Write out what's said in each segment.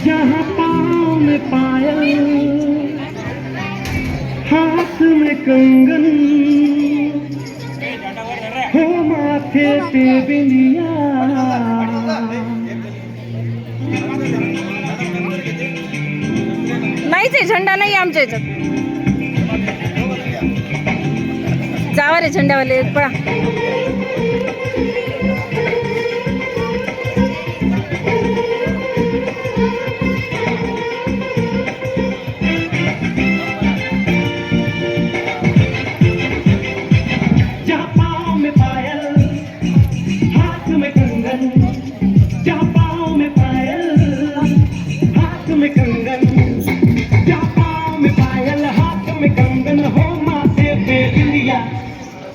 जहाँ पाँव में पायल, हाथ में कंगन, हो माथे पे बिंदिया, नाहीच आहे झेंडा नाही आमच्या याच्यात. जावा रे झेंडावाले पळा.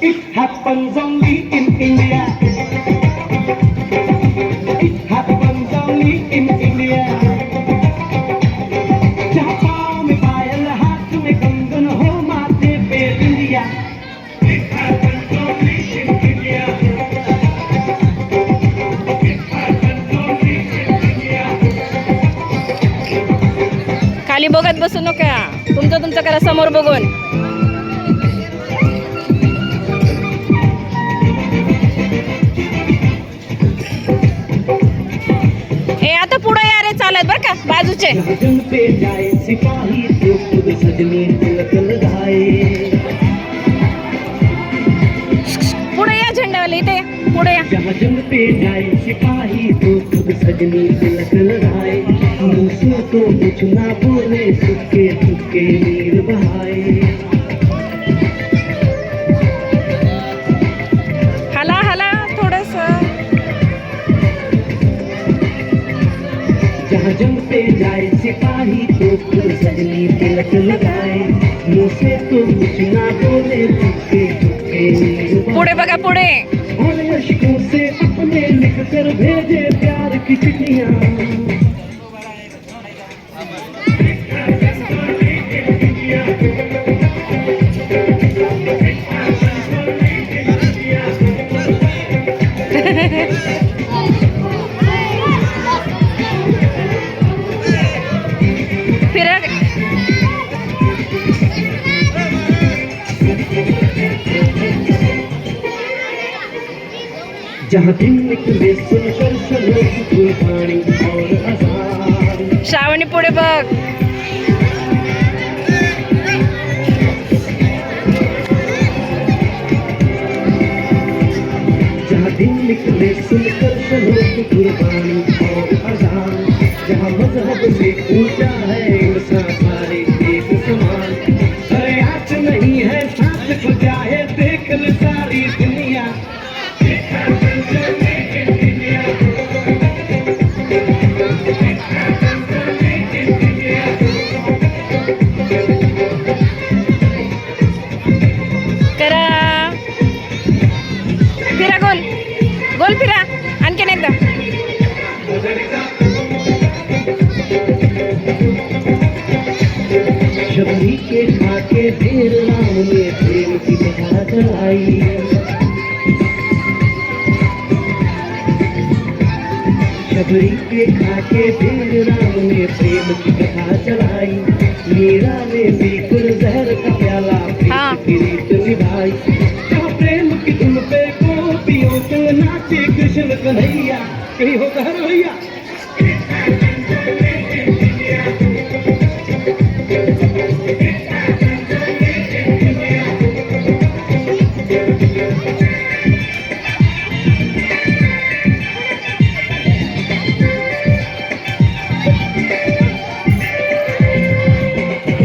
It happens only in India. It happens only in India. जहाँ पाँव में पायल, हाथ में कंगन, हो माथे पे बिंदिया. It happens only in India. It happens only in India. खाली बघत बसू नका, तुमचं करा समोर बघून. पुढे या रे चालत बर का बाजूचे. पे जाए सिपाही तो खुद सजनी तिलक लगाए. पुढे या झेंडावाले इथे पुढे या. जहाँ जंग पे जाए सिपाही तो खुद सजनी तिलक लगाए. मुँह से तो कुछ ना बोले, सुखे सुखे नीर बहाए. हाला हाला थोडस. जहाँ जंग पे जाए सिपाही तो खुद सजनी तिलक लगाए. मुँह से तो कुछ ना बोले, सुखे सुखे नीर बहाए. पुढे बघा पुढे. और अश्कों से अपने लिख कर भेजे प्यार की चिट्ठियाँ. जहाँ दिन निकले सुनकर चलो कुर्बानी और आजाद. श्रावणी पुढे बघ. जहाँ दिन निकले सुनकर चलो कुर्बानी और आजाद. जहाँ मजहब से ऊंचा है इंसान सारे एक समान. अरे आज नहीं है साथ को चाहे देख ले सारी दुनिया. करा फिरा गोल गोल फिरा आणखीन एकदा. शबरी के खाके ढेर राम ने प्रेम की कथा चलाई. शबरी के खाके ढेर राम ने प्रेम की कथा चलाई. मीरा ने पीकर जहर का प्याला हाँ. प्रीत की रीत निभाई. जहाँ प्रेम की धुन पे गोपियों संग नाचे कृष्ण कन्हैया. कहीं होता है भैया.